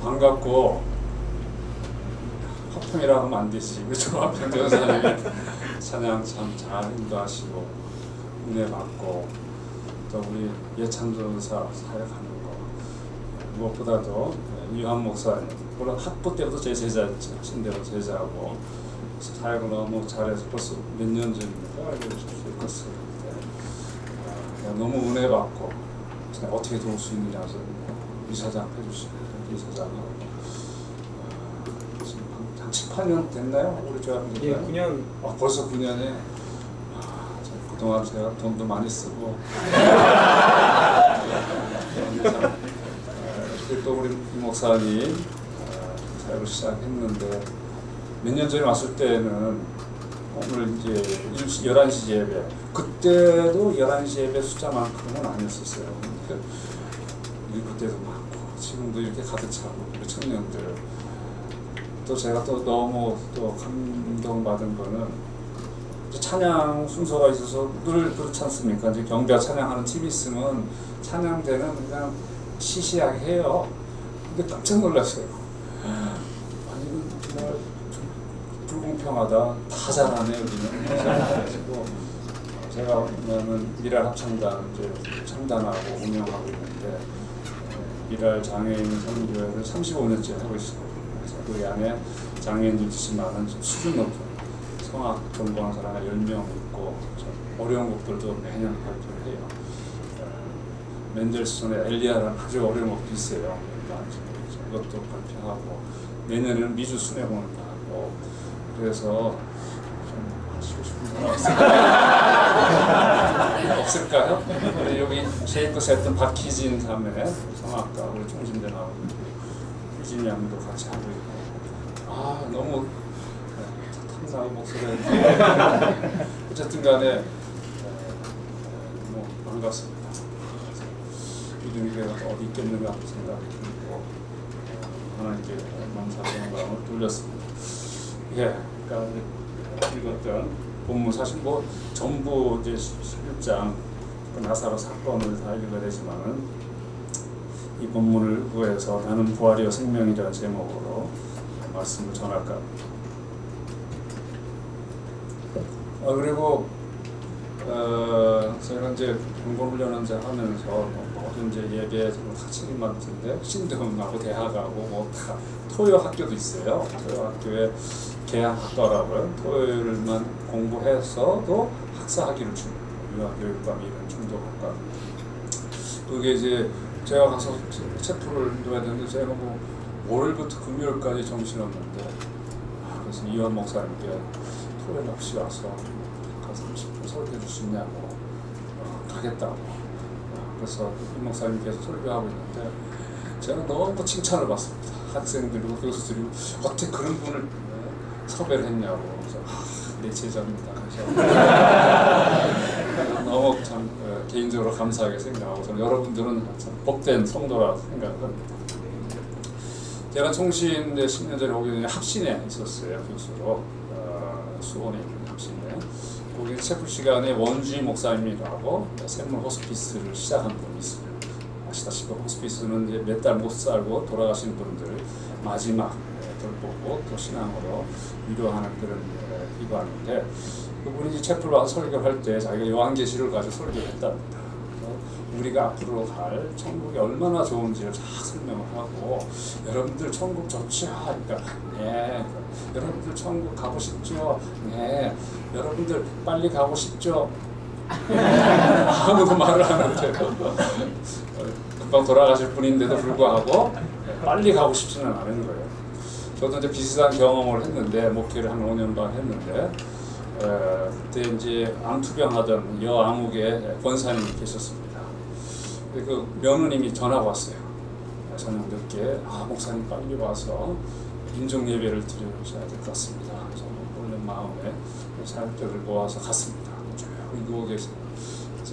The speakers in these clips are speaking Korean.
반갑고 화평이라고 하면 안 되지. 우리 조화평 전사님이 찬양 참 잘 인도하시고 은혜 받고 또 우리 예찬 전사 사역하는 거 무엇보다도 이완 목사님 물론 학부 때부터 제 제자였죠. 신대로 제자하고 사역을 너무 잘해서 벌써 몇 년 전입니까? 알려주셨을 때 너무 은혜 받고 어떻게 도울 수 있느냐 해서 이사장 해주시고 이사장하고 지금 한 7-8년 됐나요? 우리 조합이 예, 9년. 벌써 9년에 그동안 제가 돈도 많이 쓰고 또 우리 목사님 사역을 시작했는데 몇 년 전에 왔을 때는 오늘 이제 11시 예배 그때도 11시 예배 숫자만큼은 아니었었어요. 그때도 많고 지금도 이렇게 가득 차고 우리 청년들 또 제가 또 너무 또 감동받은 거는 찬양 순서가 있어서 늘 그렇지 않습니까? 이제 경배와 찬양하는 팀이 있으면 찬양대는 그냥 시시하게 해요. 근데 깜짝 놀랐어요. 아니 정말 불공평하다. 다 잘하네 여기는. 그래가지고 제가 보면은 미랄 합창단 이제 창단하고 운영하고 있는데 미랄 장애인 선교회를 35년째 하고 있어요. 그래서 그 안에 장애인들 있지만은 수준 높은 성악 전공한 사람이 10명 있고 어려운 곡들도 매년 발표를 해요. 맨델슨의 엘리야라는 아주 어려운 곡도 있어요. 이것도 발표하고 내년에는 미주 순회공을 하고 그래서 좀 하시고 싶은 사람 없을까요? 우리 여기 쉐이크스 했던 박희진 자매 성악가 우리 총진대 나오고 희진 양도 같이 하고 있고 너무 탐나고 목소리가 어쨌든 간에 뭐 반갑습니다. 믿음이 어디 있겠는가 생각이 들고 하나님께 감사의 마음을 돌렸습니다. 예, 그러니까 읽었던 본문 사실 뭐 전부 이제 11장 그 나사로 사건을 다 읽어야 되지만은 이 본문을 구해서 나는 부활이요 생명이라는 제목으로 말씀을 전할까 합니다. 그리고 제가 이제 공부훈련을 이제 하면서 모든 이제 예배 같이 맡은데 신등하고 대학하고 뭐 다 토요 학교도 있어요. 토요 학교에 개항학과라고요. 토요일만 공부해서도 학사학위를 주는 유아교육과 이런 중도학과. 그게 이제 제가 가서 체프를 넣어야 되는데 제가 뭐 월요일부터 금요일까지 정신없는데 그래서 이완 목사님께 토요일 없이 와서 30분 설교해 줄 수 있냐고 가겠다고 그래서 이 목사님께서 설교하고 있는데 제가 너무 칭찬을 받습니다. 학생들이고 교수들이 어떻게 그런 분을 섭외를 했냐고 그래서 내 제자입니다. 그래서 너무 참 개인적으로 감사하게 생각하고 저는 여러분들은 참 복된 성도라 생각을 합니다. 제가 총신대 10년 전에 오기 전에 합신에 있었어요. 교수로 수원에 있는 합신에 거기 체프 시간에 원주희 목사님이라고 샘물 호스피스를 시작한 분이 있어요. 아시다시피 호스피스는 이제 몇 달 못 살고 돌아가신 분들 마지막 돌보고 또 신앙으로 위로하는 그런 기관인데 그분이 이제 체프를 와서 설교를 할 때 자기가 요한계시를 가지고 설교를 했답니다. 우리가 앞으로 갈 천국이 얼마나 좋은지를 쫙 설명을 하고 여러분들 천국 좋죠? 그러니까 네. 여러분들 천국 가고 싶죠? 네. 여러분들 빨리 가고 싶죠? 아무도 말을 안 하죠. 금방 돌아가실 분인데도 불구하고 빨리 가고 싶지는 않은 거예요. 저도 이제 비슷한 경험을 했는데 목회를 한 5년 반 했는데 그때 이제 암투병하던 여암흑의 권사님이 계셨습니다. 그 며느님이 전화가 왔어요. 저녁 늦게 목사님 빨리 와서 인종 예배를 드려야 될 것 같습니다. 그래서 오늘 마음에 사역자들 모아서 갔습니다. 조용히 누워 계세요.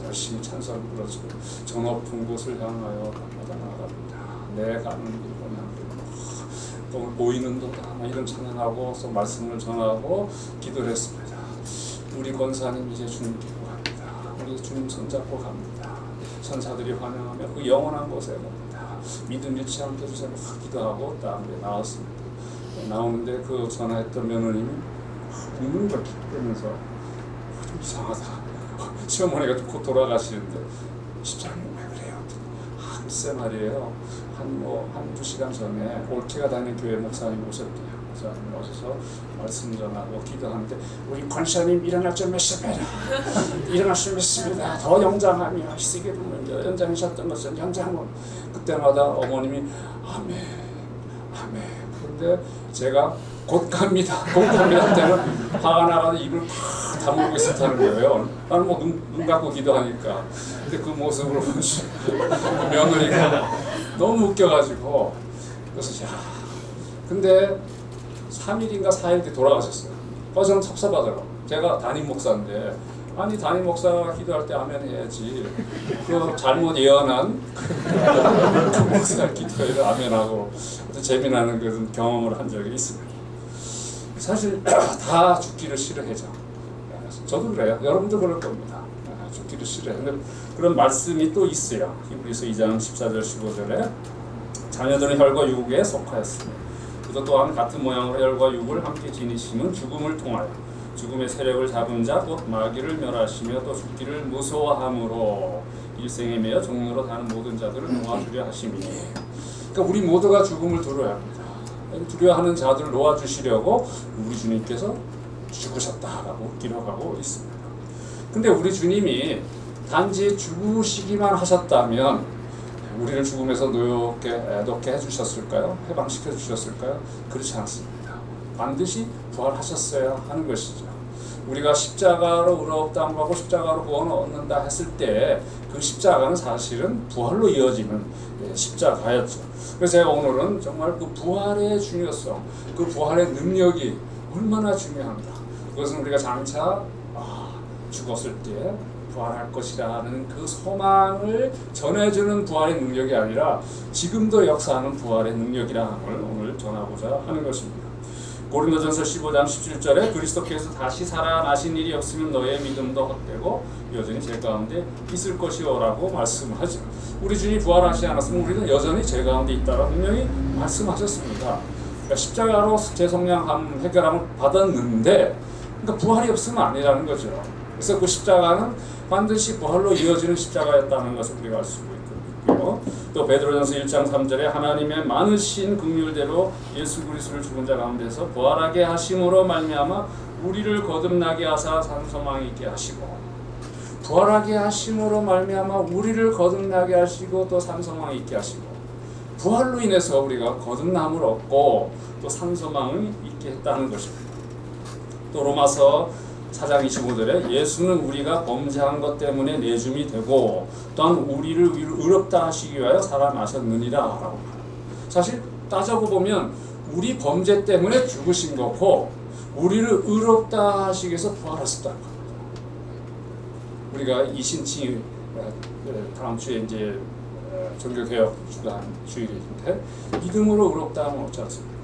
열심히 찬송을 불러주고 저 높은 곳을 향하여 밤마다 나아갑니다. 내 가는 길은 또 보이는 도다 이런 찬양하고 또 말씀을 전하고 기도를 했습니다. 우리 권사님 이제 주님 믿고 갑니다. 우리 주님 손잡고 갑니다. 천사들이 환영하며 그 영원한 곳에 갑니다. 믿음 잃지 않게 해주세요. 기도하고 다음에 나왔습니다. 나오는데 그 전화했던 며느님이 웃는 걸 툭대면서 좀 이상하다. 시어머니가 곧 돌아가시는데 집사님 왜 그래요? 글쎄 말이에요. 한두 시간 전에 올케가 다니는 교회 목사님 오셨대요. 목사님 오셔서 말씀 전하고 기도하는데 우리 권사님 일어날 줄 믿습니다. 일어날 줄 믿습니다. 더 연장하며 시기를 연장하셨던 것은 연장은 그때마다 어머님이 아멘 아멘. 그런데 제가 곧 갑니다. 때는 화가 나가서 입을 팍 다물고 있었다는 거예요. 나는 뭐 눈 감고 기도하니까. 근데 그 모습으로 며느리가 너무 웃겨가지고 그래서 야 근데 3일인가 4일 뒤에 돌아가셨어요. 저는 섭섭하더라고요. 제가 담임 목사인데 아니 담임 목사가 기도할 때 아멘 해야지 그 잘못 예언한 그 목사 기도에 아멘하고 재미나는 그런 경험을 한 적이 있습니다. 사실 다 죽기를 싫어해죠. 저도 그래요. 여러분도 그럴 겁니다. 죽기를 싫어해요. 근데 그런 말씀이 또 있어요. 히브리서 2장 14절 15절에 자녀들은 혈과 육에 속하였으며 그도 또한 같은 모양으로 혈과 육을 함께 지니시는 죽음을 통하여 죽음의 세력을 잡은 자 곧 마귀를 멸하시며 또 죽기를 무서워함으로 일생에 매여 종로로 사는 모든 자들을 놓아주려 하심이니. 그러니까 우리 모두가 죽음을 두려워야 합니다. 두려워하는 자들을 놓아주시려고 우리 주님께서 죽으셨다라고 기록하고 있습니다. 근데 우리 주님이 단지 죽으시기만 하셨다면 우리를 죽음에서 놓게 해주셨을까요? 해방시켜 주셨을까요? 그렇지 않습니다. 반드시 부활하셨어야 하는 것이죠. 우리가 십자가로 의롭다함 받고 십자가로 구원을 얻는다 했을 때 그 십자가는 사실은 부활로 이어지는 십자가였죠. 그래서 제가 오늘은 정말 그 부활의 중요성, 그 부활의 능력이 얼마나 중요한가. 그것은 우리가 장차 죽었을 때 부활할 것이라는 그 소망을 전해주는 부활의 능력이 아니라 지금도 역사하는 부활의 능력이라는 걸 오늘 전하고자 하는 것입니다. 고린도전서 15장 17절에 그리스도께서 다시 살아나신 일이 없으면 너의 믿음도 헛되고 여전히 죄 가운데 있을 것이오라고 말씀하죠. 우리 주님이 부활하지 않았으면 우리는 여전히 죄 가운데 있다라고 분명히 말씀하셨습니다. 그러니까 십자가로 죄 성량함 해결함을 받았는데 그러니까 부활이 없으면 아니라는 거죠. 그래서 그 십자가는 반드시 부활로 이어지는 십자가였다는 것을 우리가 알 수 있고요. 또 베드로전서 1장 3절에 하나님의 많으신 긍휼대로 예수 그리스도를 죽은 자 가운데서 부활하게 하심으로 말미암아 우리를 거듭나게 하사 산 소망이 있게 하시고 부활하게 하심으로 말미암아 우리를 거듭나게 하시고 또 산 소망이 있게 하시고 부활로 인해서 우리가 거듭남을 얻고 또 산 소망을 있게 했다는 것입니다. 또 로마서 4장 25절에 예수는 우리가 범죄한 것 때문에 내줌이 되고 또한 우리를 의롭다 하시기 위하여 살아나셨느니라 라고 말합니다. 사실 따져보 보면 우리 범죄 때문에 죽으신 거고 우리를 의롭다 하시기 위해서 부활하셨다는 겁니다. 우리가 이신칭 다음 주에 이제 종교개혁 주간 주일인데 믿음으로 의롭다함을 얻지 않습니까?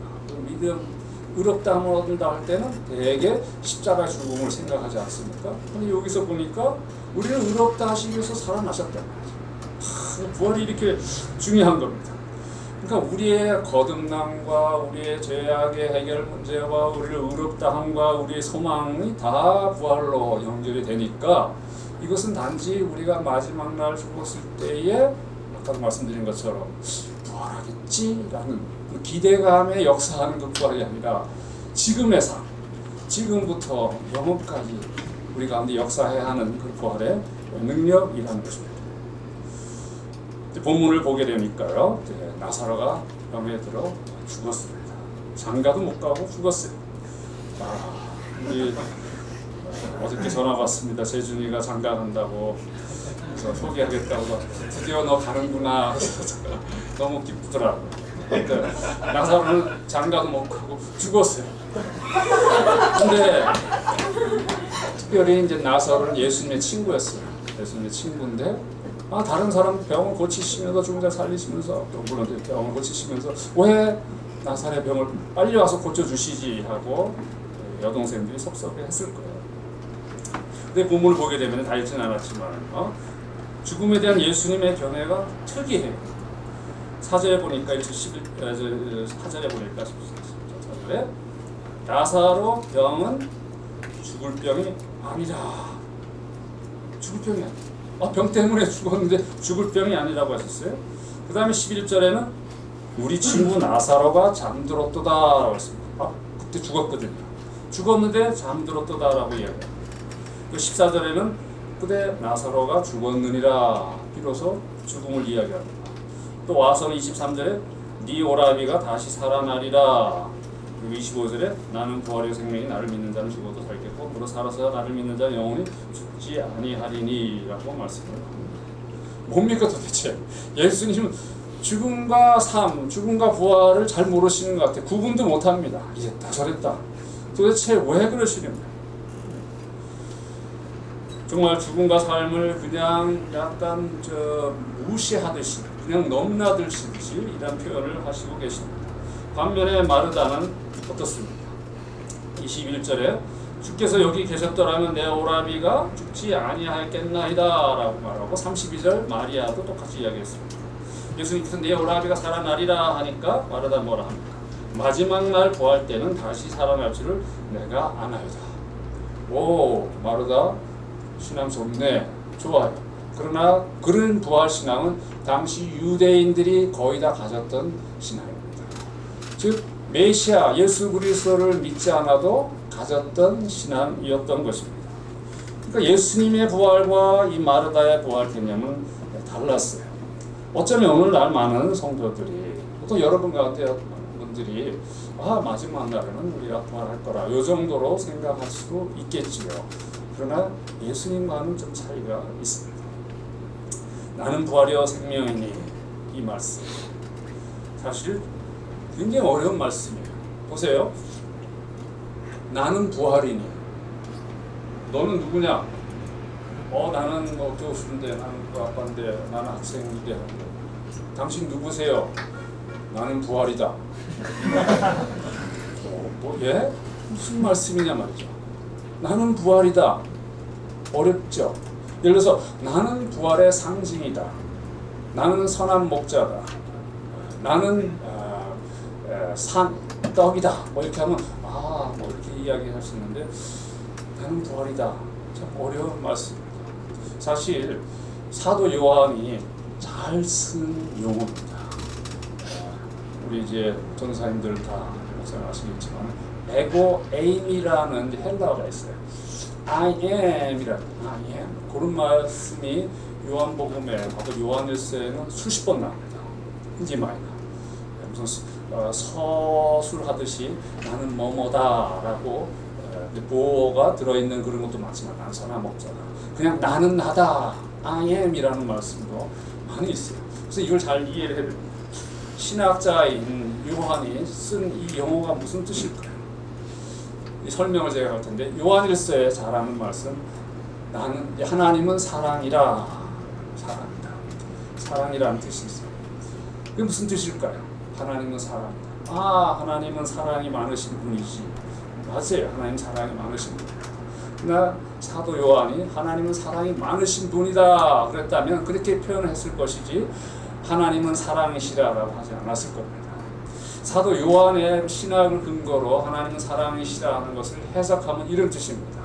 의롭다함을 얻는다 할 때는 대개 십자가 죽음을 생각하지 않습니까? 근데 여기서 보니까 우리는 의롭다 하시기 위해서 살아나셨단 말이죠. 부활이 이렇게 중요한 겁니다. 그러니까 우리의 거듭남과 우리의 죄악의 해결 문제와 우리를 의롭다함과 우리의 소망이 다 부활로 연결이 되니까 이것은 단지 우리가 마지막 날 죽었을 때에 아까 말씀드린 것처럼 부활하겠지라는 기대감에 역사하는 그 부활이 아니라 지금의 삶, 지금부터 영원까지 우리 가운데 역사해야 하는 그 부활의 능력이라는 것입니다. 본문을 보게 되니까요, 나사로가 병에 들어 죽었습니다. 장가도 못 가고 죽었어요. 우리 어저께 전화 왔습니다. 재준이가 장가 간다고 그래서 소개하겠다고 드디어 너 가는구나. 너무 기쁘더라고요. 나사로는 장가도 못 가고 죽었어요. 근데 특별히 이제 나사로는 예수님의 친구였어요. 예수님의 친구인데 다른 사람 병을 고치시면서 죽은 자 살리시면서 또 물론 병을 고치시면서 왜 나사로의 병을 빨리 와서 고쳐주시지 하고 여동생들이 섭섭해했을 거예요. 근데 본문을 보게 되면 다 읽지는 않았지만 죽음에 대한 예수님의 견해가 특이해요. 4절에 보니까 4절에 보니까 4절에 나사로 병은 죽을 병이 아니라 죽을 병이 아니라 병 때문에 죽었는데 죽을 병이 아니라고 하셨어요. 그 다음에 11절에는 우리 친구 나사로가 잠들었도다라고 했습니다. 그때 죽었거든요. 죽었는데 잠들었도다라고 이야기해요. 14절에는 그때 나사로가 죽었느니라 비로소 죽음을 이야기합니다. 또 와서는 23절에 네 오라비가 다시 살아나리라. 그리고 25절에 나는 부활의 생명이 나를 믿는 자는 죽어도 살겠고 무릇 살아서 나를 믿는 자는 영원히 죽지 아니하리니 라고 말씀을 합니다. 뭡니까 도대체? 예수님은 죽음과 삶, 죽음과 부활을 잘 모르시는 것 같아요. 구분도 못합니다. 이랬다 저랬다. 도대체 왜 그러시는가? 정말 죽음과 삶을 그냥 약간 무시하듯이 그냥 넘나들시듯이 이런 표현을 하시고 계십니다. 반면에 마르다는 어떻습니까? 21절에 주께서 여기 계셨더라면 내 오라비가 죽지 아니하였겠나이다 라고 말하고 32절 마리아도 똑같이 이야기했습니다. 예수님께서 내 오라비가 살아나리라 하니까 마르다 뭐라 합니까? 마지막 날 부활 때는 다시 살아날 줄을 내가 아나이다. 오, 마르다 신앙 좋네, 좋아요. 그러나 그런 부활 신앙은 당시 유대인들이 거의 다 가졌던 신앙입니다. 즉 메시아 예수 그리스도를 믿지 않아도 가졌던 신앙이었던 것입니다. 그러니까 예수님의 부활과 이 마르다의 부활 개념은 달랐어요. 어쩌면 오늘날 많은 성도들이 또 여러분 가운데 분들이 마지막 날에는 우리가 부활할 거라 이 정도로 생각할 수도 있겠지요. 그러나 예수님과는 좀 차이가 있습니다. 나는 부활이요 생명이니 이 말씀 사실 굉장히 어려운 말씀이에요. 보세요. 나는 부활이니 너는 누구냐? 나는 교수인데 나는 아빠인데 나는 학생인데 당신 누구세요? 나는 부활이다. 예? 무슨 말씀이냐 말이죠. 나는 부활이다. 어렵죠. 예를 들어서 나는 부활의 상징이다. 나는 선한 목자다. 나는 떡이다. 이렇게 하면 이렇게 이야기할 수 있는데 나는 부활이다. 참 어려운 말씀입니다. 사실 사도 요한이 잘 쓴 용어입니다. 우리 이제 전사님들 다 목사님 아시겠지만 에고 에임이라는 헬라어가 있어요. I am이라는 I am 그런 말씀이 요한복음에 바로 요한일서에는 수십 번 나옵니다. 인지 마이너 무슨 서술하듯이 나는 뭐뭐다라고 보어가 들어있는 그런 것도 많지만 나는 선한 목자다. 그냥 나는 나다 I am이라는 말씀도 많이 있어요. 그래서 이걸 잘 이해를 해야 됩니다. 신학자인 요한이 쓴 이 용어가 무슨 뜻일까요? 이 설명을 제가 할 텐데 요한일서에 잘하는 말씀 나는 하나님은 사랑이라 사랑이다. 사랑이라는 뜻이 있어요. 그게 무슨 뜻일까요? 하나님은 사랑이다. 하나님은 사랑이 많으신 분이지. 맞아요. 하나님 사랑이 많으신 분이다. 그러나 사도 요한이 하나님은 사랑이 많으신 분이다 그랬다면 그렇게 표현했을 것이지 하나님은 사랑이시라라고 하지 않았을 겁니다. 사도 요한의 신학을 근거로 하나님은 사랑이시라 하는 것을 해석하면 이런 뜻입니다.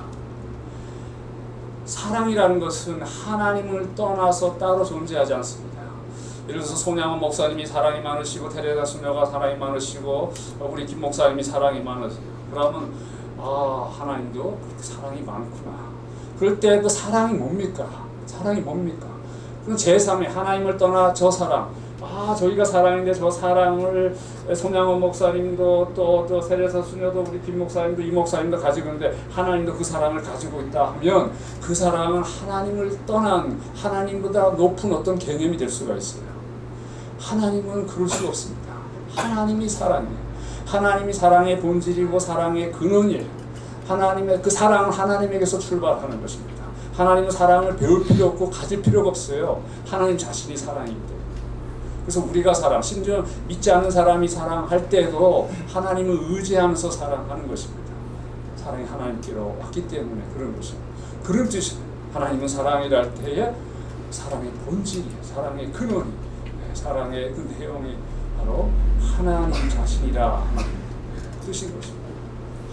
사랑이라는 것은 하나님을 떠나서 따로 존재하지 않습니다. 예를 들어서 손양원 목사님이 사랑이 많으시고 테레사 수녀가 사랑이 많으시고 우리 김 목사님이 사랑이 많으세요. 그러면 하나님도 그렇게 사랑이 많구나. 그럴 때 그 사랑이 뭡니까? 사랑이 뭡니까? 그럼 제3의 하나님을 떠나 저 사랑 저희가 사랑인데 저 사랑을 손양원 목사님도 또 세례사 수녀도 우리 김 목사님도 이 목사님도 가지고 있는데 하나님도 그 사랑을 가지고 있다 하면 그 사랑은 하나님을 떠난 하나님보다 높은 어떤 개념이 될 수가 있어요. 하나님은 그럴 수가 없습니다. 하나님이 사랑이에요. 하나님이 사랑의 본질이고 사랑의 근원이에요. 하나님의 그 사랑은 하나님에게서 출발하는 것입니다. 하나님은 사랑을 배울 필요 없고 가질 필요가 없어요. 하나님 자신이 사랑이기 때문에. 그래서 우리가 심지어 믿지 않는 사람이 사랑할 때도 하나님을 의지하면서 사랑하는 것입니다. 사랑이 하나님께로 왔기 때문에 그런 것입니다. 그런 뜻입니다. 하나님은 사랑이라 할 때에 사랑의 본질이, 사랑의 근원이 사랑의 그 내용이 바로 하나님 자신이라 하는 뜻인 것입니다.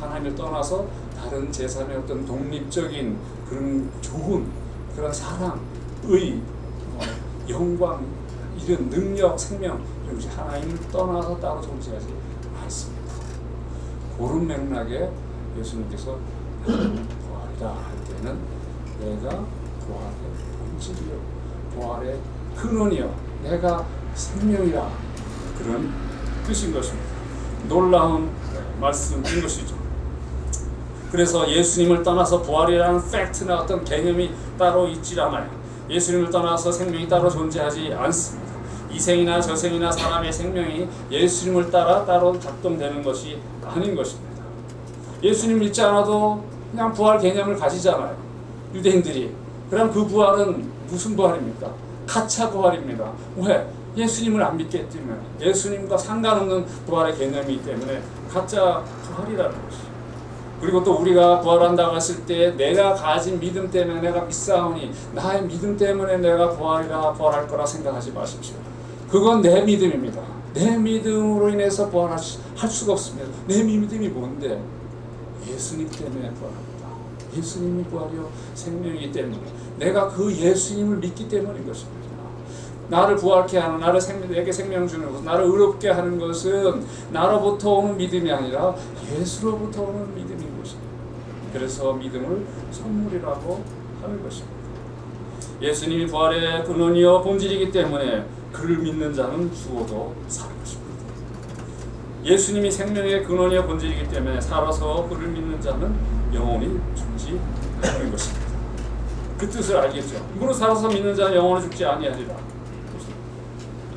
하나님을 떠나서 다른 제3의 어떤 독립적인 그런 좋은 그런 사랑의 영광, 이런 능력, 생명, 이것이 하나님을 떠나서 따로 존재하지 않습니다. 그런 맥락에 예수님께서 부활이다 할 때는 내가 부활의 본질이요, 부활의 근원이요, 내가 생명이라, 그런 뜻인 것입니다. 놀라운 말씀인 것이죠. 그래서 예수님을 떠나서 부활이라는 팩트나 어떤 개념이 따로 있지 않아요. 예수님을 떠나서 생명이 따로 존재하지 않습니다. 이생이나 저생이나 사람의 생명이 예수님을 따라 따로 작동되는 것이 아닌 것입니다. 예수님 믿지 않아도 그냥 부활 개념을 가지잖아요, 유대인들이. 그럼 그 부활은 무슨 부활입니까? 가차 부활입니다. 왜? 예수님을 안 믿기 때문에, 예수님과 상관없는 부활의 개념이기 때문에 가짜 부활이라는 것이죠. 그리고 또 우리가 부활한다고 했을 때 내가 가진 믿음 때문에 내가 믿사오니, 나의 믿음 때문에 내가 부활할 거라 생각하지 마십시오. 그건 내 믿음입니다. 내 믿음으로 인해서 부활할 수가 없습니다. 내 믿음이 뭔데? 예수님 때문에 부활합니다. 예수님이 부활이요 생명이기 때문에, 내가 그 예수님을 믿기 때문인 것입니다. 나를 부활케 하는, 내게 생명 주는 것, 나를 의롭게 하는 것은 나로부터 오는 믿음이 아니라 예수로부터 오는 믿음인 것입니다. 그래서 믿음을 선물이라고 하는 것입니다. 예수님이 부활의 근원이요 본질이기 때문에 그를 믿는 자는 죽어도 사는 것입니다. 예수님이 생명의 근원이요 본질이기 때문에 살아서 그를 믿는 자는 영원히 죽지 않는 것입니다. 그 뜻을 알겠죠? 무릇 살아서 믿는 자는 영원히 죽지 아니하리라.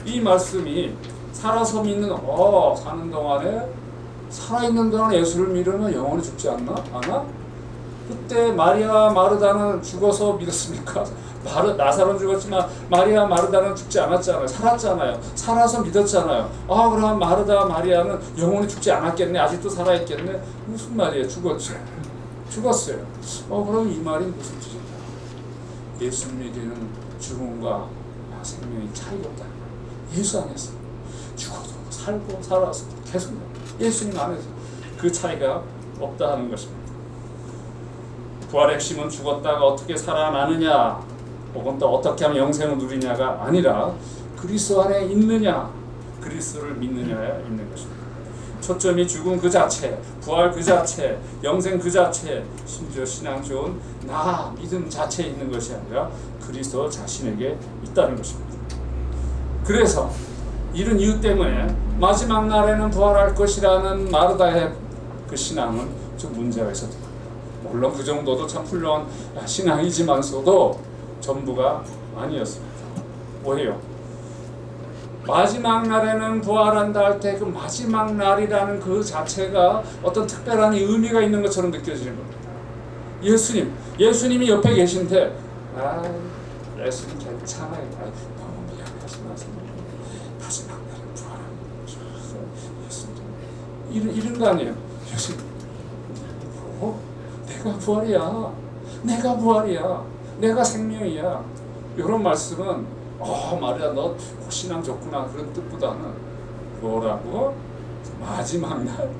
이 말씀이 살아서 믿는, 사는 동안에, 살아있는 동안에 예수를 믿으면 영원히 죽지 않나? 그때 마리아 마르다는 죽어서 믿었습니까? 나사로는 죽었지만 마리아 마르다는 죽지 않았잖아요. 살았잖아요. 살아서 믿었잖아요. 그럼 마리아는 영원히 죽지 않았겠네? 아직도 살아있겠네? 무슨 말이에요? 죽었어요. 그럼 이 말이 무슨 뜻인가? 예수님에게는 죽음과 생명이 차이가 없다. 예수 안에서 죽어도 살고 살아서 계속 예수님 안에서 그 차이가 없다 하는 것입니다. 부활의 핵심은 죽었다가 어떻게 살아나느냐, 혹은 또 어떻게 하면 영생을 누리냐가 아니라 그리스도 안에 있느냐, 그리스도를 믿느냐에 있는 것입니다. 초점이 죽음 그 자체, 부활 그 자체, 영생 그 자체, 심지어 신앙 좋은 나 믿음 자체에 있는 것이 아니라 그리스도 자신에게 있다는 것입니다. 그래서 이런 이유 때문에 마지막 날에는 부활할 것이라는 마르다의 그 신앙은 좀 문제가 있었던 겁니다. 물론 그 정도도 참 훌륭한 신앙이지만서도 전부가 아니었습니다. 뭐예요? 마지막 날에는 부활한다 할 때 그 마지막 날이라는 그 자체가 어떤 특별한 의미가 있는 것처럼 느껴지는 겁니다. 예수님이 옆에 계신데, 예수님 괜찮아요. 너무 미안하지 마세요. 마지막 날에 부활하는 예수님. 이런 거 아니에요. 예수님, 내가 부활이야. 내가 생명이야. 이런 말씀은 마리아 너 신앙 좋구나 그런 뜻보다는 뭐라고? 마지막 날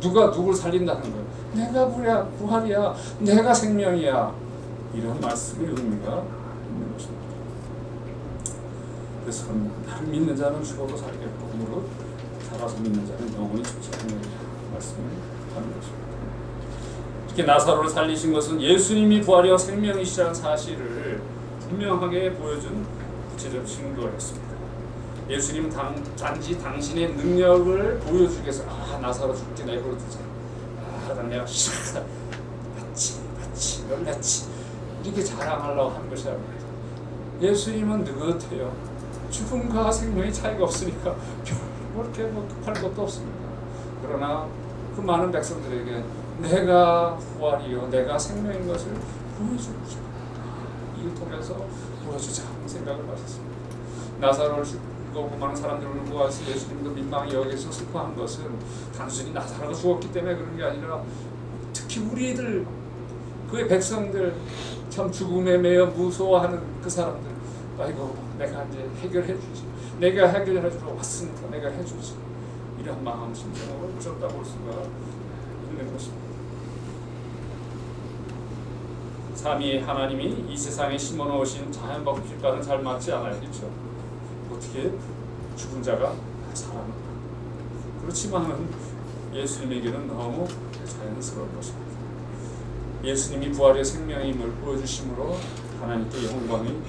누가 누굴 살린다는 거예요. 내가 부활이야. 내가 생명이야. 이런 말씀의 의미가 있는 것입니다. 그래서 나를 믿는 자는 죽어도 살겠고 무릇 살아서 믿는 자는 영원히 죽지 않는 말씀을 하는 것입니다. 특히 나사로를 살리신 것은 예수님이 부활이여 생명이시라는 사실을 분명하게 보여준 구체적 증거였습니다. 예수님은 단지 당신의 능력을 보여주기 위해서 나사로 죽게 내버려두자. 내가 마치 놀랐지 이렇게 자랑하려고 하는 것이 아닙니다. 예수님은 느긋해요. 죽음과 생명의 차이가 없으니까 그렇게 급할 것도 없습니다. 그러나 그 많은 백성들에게 내가 부활이요 내가 생명인 것을 보여주자. 이를 통해서 보여주자 생각을 가졌습니다. 나사로를 죽고 많은 사람들을 보아서 예수님도 민망히 여기서 슬퍼한 것은 단순히 나사로가 죽었기 때문에 그런 게 아니라 특히 우리들 그의 백성들 참 죽음에 매여 무서워하는 그 사람들 아이고 내가 이제 해결해 주지. 내가 해결해 주러 왔으니까 내가 해주지. 이런 마음 심정으로 오셨다고 볼 수가 있는 것입니다. 삼위 하나님이 이 세상에 심어놓으신 자연 법칙과는 잘 맞지 않아요. 그렇죠? 어떻게 죽은 자가 살아난다. 그렇지만은 예수님에게는 너무 자연스러운 것입니다. 예수님이 부활의 생명임을 보여주심으로 하나님께 영광이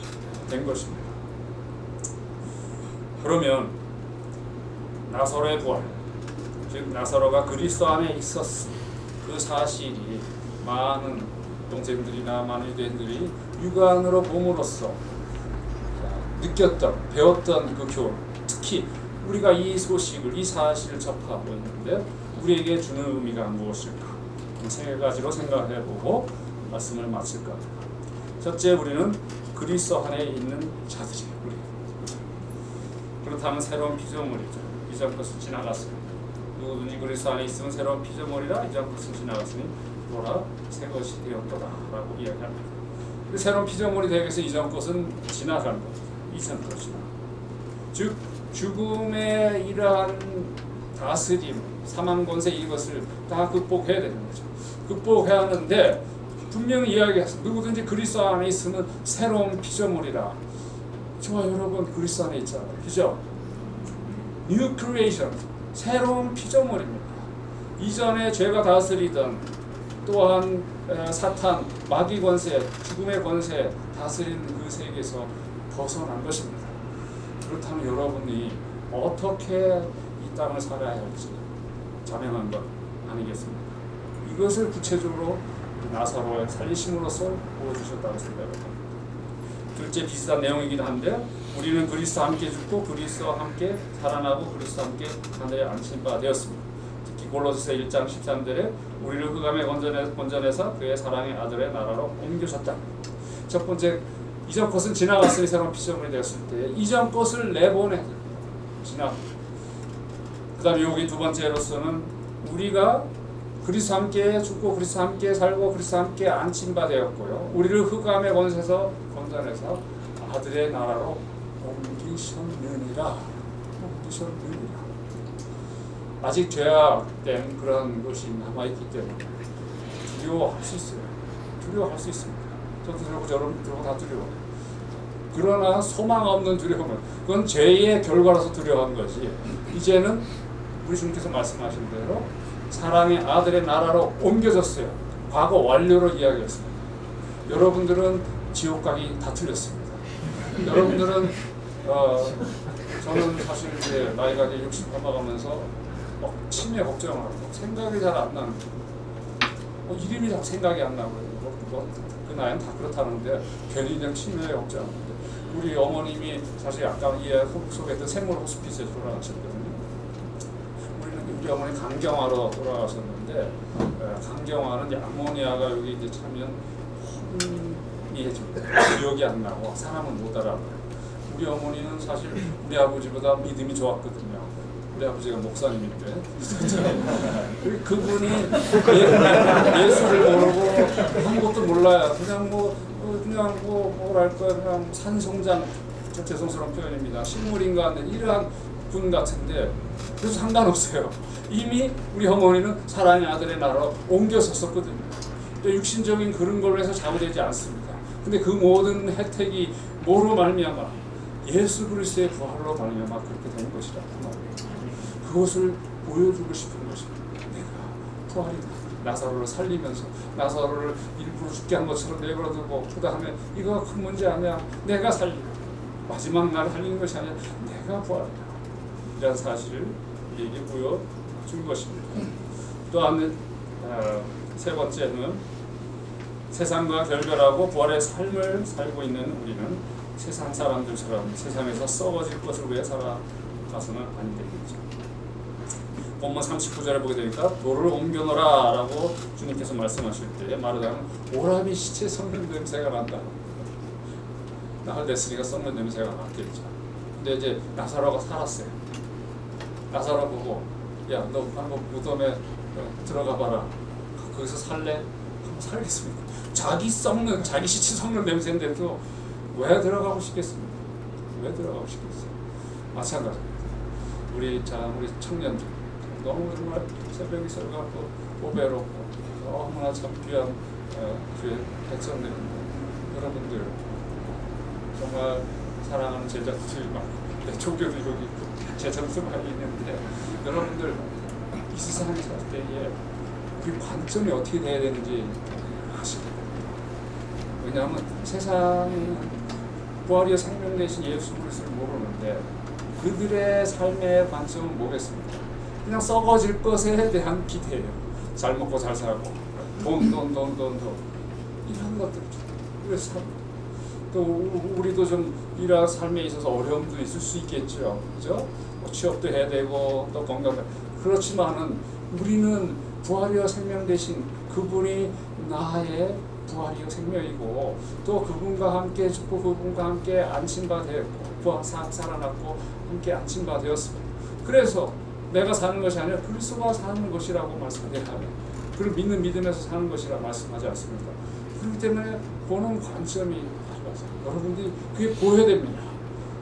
된 것입니다. 그러면 나사로의 부활, 즉 나사로가 그리스도 안에 있었음, 그 사실이 많은 동생들이나 많은 유대인들이 육안으로 봄으로써 느꼈던, 배웠던 그 교훈, 특히 우리가 이 소식을, 이 사실을 접하고 있는데 우리에게 주는 의미가 무엇일까? 세 가지로 생각해보고 말씀을 마칠까 합니다. 첫째, 우리는 그리스도 안에 있는 자들이 우리. 그렇다면 새로운 피조물이죠. 이전 것은 지나갔습니다. 누구든지 그리스도 안에 있으면 새로운 피조물이라 이전 것은 지나갔으니 보라 새 것이 되었도다라고 이야기합니다. 새로운 피조물이 되기 위해서 이전 것은 지나간 것, 이전 것이나 즉 죽음의 이러한 다스림, 사망 권세 이것을 다 극복해야 되는 거죠. 극복해야 하는데 분명히 이야기했습니다. 누구든지 그리스도 안에 있으면 새로운 피조물이라. 저와 여러분 그리스도 안에 있잖아요. 그죠? New creation, 새로운 피조물입니다. 이전에 죄가 다스리던 또한 사탄, 마귀 권세, 죽음의 권세 다스리는 그 세계에서 벗어난 것입니다. 그렇다면 여러분이 어떻게 이 땅을 살아야 할지 자명한 것 아니겠습니까? 이것을 구체적으로 나사로의 살리심으로써 보여주셨다고 생각합니다. 둘째 비슷한 내용이긴 한데 우리는 그리스도와 함께 죽고 그리스도와 함께 살아나고 그리스도와 함께 하늘에 앉힌 바 되었습니다. 특히 골로새서 1장 13절에 우리를 흑암의 건져내서 그의 사랑의 아들의 나라로 옮겨졌다. 첫 번째, 이전 것은 지나갔으니 새로운 피조물이 되었을 때 이전 것을 내보내 지나. 그다음에 여기 두 번째로서는 우리가 그리스도 함께 죽고 그리스도 함께 살고 그리스도 함께 앉힌 바 되었고요. 우리를 흑암의 권세에서 건져내서 아들의 나라로 옮기셨느니라. 아직 죄악된 그런 것이 남아있기 때문에 두려워할 수 있어요. 두려워할 수 있습니다. 저도 두려워, 여러분 두려워, 다 두려워. 그러나 소망 없는 두려움은 그건 죄의 결과로서 두려워한 것이 이제는 우리 주님께서 말씀하신 대로 사랑의 아들의 나라로 옮겨졌어요. 과거 완료로 이야기했습니다. 여러분들은 지옥 가기 다 틀렸습니다. 여러분들은 저는 사실 이제 나이가 이제 60 넘어가면서 치매 걱정을 하고 생각이 잘 안 나는 이름이 다 생각이 안 나고요. 그 나이는 다 그렇다는데 괜히 그냥 치매에 걱정하는데 우리 어머님이 사실 아까 소개했던 생물 호스피스에 돌아가셨거든요. 우리 어머니 강경화로 돌아가셨는데 강경화는 아모니아가 여기 이제 차면 혼미해집니다. 기억이 안 나고 사람은 못 알아봐요. 우리 어머니는 사실 우리 아버지보다 믿음이 좋았거든요. 우리 아버지가 목사님인데 그분이 예수를 모르고 아무것도 몰라요. 그냥 뭐랄까 그냥 산송장, 죄송스러운 표현입니다. 식물인간 이러한 분 같은데 그래서 상관없어요. 이미 우리 어머니는 사랑의 아들의 나라로 옮겨섰었거든요. 육신적인 그런 걸로 해서 잘못되지 않습니다. 근데 그 모든 혜택이 뭐로 말미암아 예수 그리스도의 부활로 말미암아 그렇게 되는 것이라고 말이에요. 그것을 보여주고 싶은 것입니다. 내가 부활이다. 나사로를 살리면서 나사로를 일부러 죽게 한 것처럼 내버려두고 그 다음에 이거 큰 문제 아니야. 내가 살리고 마지막 날 살리는 것이 아니라 내가 부활이다. 이런 사실을 우리에게 보여준 것입니다. 또한 세 번째는 세상과 결별하고 부활의 삶을 살고 있는 우리는 세상 사람들처럼 세상에서 썩어질 것을 위해 살아가서는 안 되겠죠. 본문 39절에 보게 되니까 돌을 옮겨놓으라 라고 주님께서 말씀하실 때 말하자면 오라비 시체 썩는 냄새가 난다. 나흘 됐으니까 썩는 냄새가 났겠죠. 근데 이제 나사로가 살았어요. 나사로 보고 야 너 한번 무덤에 들어가 봐라. 거기서 살래? 한번 살겠습니다. 자기 시체 썩는 냄새인데도 왜 들어가고 싶겠습니까? 왜 들어가고 싶겠어요? 마찬가지입니다. 우리 청년들 너무 정말 새벽에 서가고 보배롭고 너무나 참 귀한 주의 백성들인데 여러분들 정말 사랑하는 제자들이 많고 내 종교도 여기 있고 제자도 많이 있는데 여러분들 이 세상에 살 때에 우리 관점이 어떻게 돼야 되는지 아시고 왜냐하면 세상은 부활이여 생명 되신 예수 그리스도를 모르는데 그들의 삶의 관점은 뭐겠습니까? 그냥 썩어질 것에 대한 기대예요. 잘 먹고 잘 살고 돈 이런 것들 그래서 또 우리도 좀 이런 삶에 있어서 어려움도 있을 수 있겠죠. 그죠? 뭐 취업도 해야 되고 또 건강도 그렇지만은 우리는 부활이여 생명 되신 그분이 나의 부활이여 생명이고 또 그분과 함께 죽고 그분과 함께 안심바 되었고 살아났고 함께 안심바 되었습니다. 그래서 내가 사는 것이 아니라 그리스도가 사는 것이라고 말씀하지 않아요. 그를 믿는 믿음에서 사는 것이라 말씀하지 않습니까? 그렇기 때문에 보는 관점이 달라져요. 여러분들이 그게 보여야 됩니다.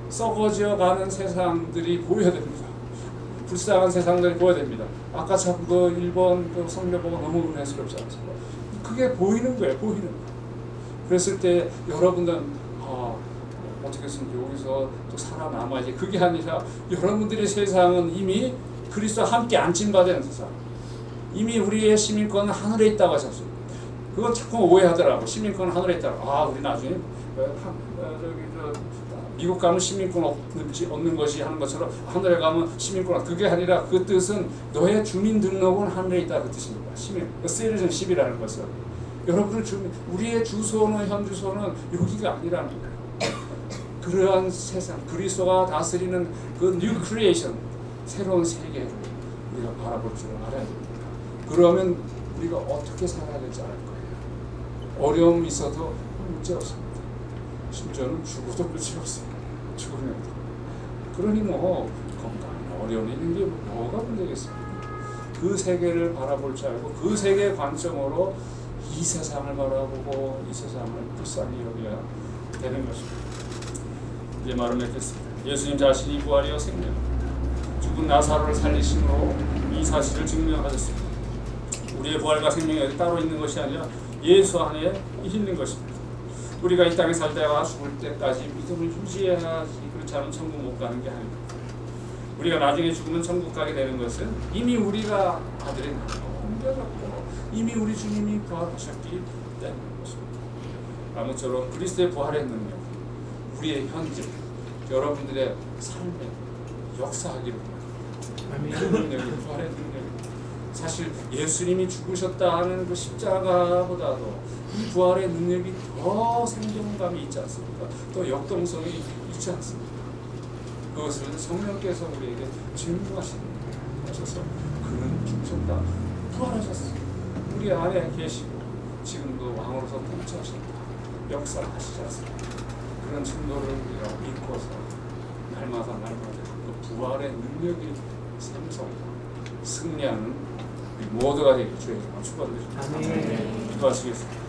썩어져 가는 세상들이 보여야 됩니다. 불쌍한 세상들이 보여야 됩니다. 아까 자꾸 그 1번 그 성경 보고 너무 은혜스럽지 않습니까? 그게 보이는 거예요. 보이는 거예요. 그랬을 때 여러분들은 어떻게 했으면 여기서 또 살아남아야지. 그게 아니라 여러분들의 세상은 이미 그리스도와 함께 안진받은 세상. 이미 우리의 시민권은 하늘에 있다고 하셨어요. 그건 자꾸 오해하더라고. 시민권은 하늘에 있다고. 우리 나중에 미국 가면 시민권 얻는 것이 하는 것처럼 하늘에 가면 시민권. 그게 아니라 그 뜻은 너의 주민등록은 하늘에 있다 그 뜻입니다. 시민. citizenship이라는 것은 여러분들 우리의 주소는 현 주소는 여기가 아니라는 거예요. 그러한 세상, 그리스도가 다스리는 그 뉴 크리에이션, 새로운 세계를 우리가 바라볼 줄 알아야 됩니다. 그러면 우리가 어떻게 살아야 될지 알 거예요. 어려움이 있어도 문제 없습니다. 심지어는 죽어도 문제 없어요. 죽으면. 그러니 뭐 건강, 어려움이 있는 게 뭐가 문제겠습니까? 그 세계를 바라볼 줄 알고 그 세계 관점으로 이 세상을 바라보고 이 세상을 불쌍히 여겨야 되는 것입니다. 이제 말을 맺겠습니다. 예수님 자신이 부활이여 생명, 죽은 나사로를 살리심으로 이 사실을 증명하셨습니다. 우리의 부활과 생명이 따로 있는 것이 아니라 예수 안에 있는 것입니다. 우리가 이 땅에 살 때와 죽을 때까지 믿음을 유지해야지 그렇지 않으면 천국 못 가는 게 아닙니다. 우리가 나중에 죽으면 천국 가게 되는 것은 이미 우리가 아들의 나라로 옮겨갔고 이미 우리 주님이 부활하셨기 때문인 것입니다. 아무쪼록 그리스도의 부활의 능력 우리의 현재 여러분들의 삶에 역사하기를 바랍니다. 그 능력이 부활의 능력입니다. 사실 예수님이 죽으셨다 하는 그 십자가보다도 이 부활의 능력이 더 생존감이 있지 않습니까? 또 역동성이 있지 않습니까? 그것을 성령께서 우리에게 증거하셔서 그는 죽으셨다, 부활하셨습니다. 우리 안에 계시고 지금도 왕으로서 통치하신다, 역사하시지 않습니까? 그런 증거를 우리가 믿고서 날마다 그 부활의 능력이 생성하고 승리하는 우리 모두가 되길 주의 이름으로 축원드립니다. 기도하시겠습니다.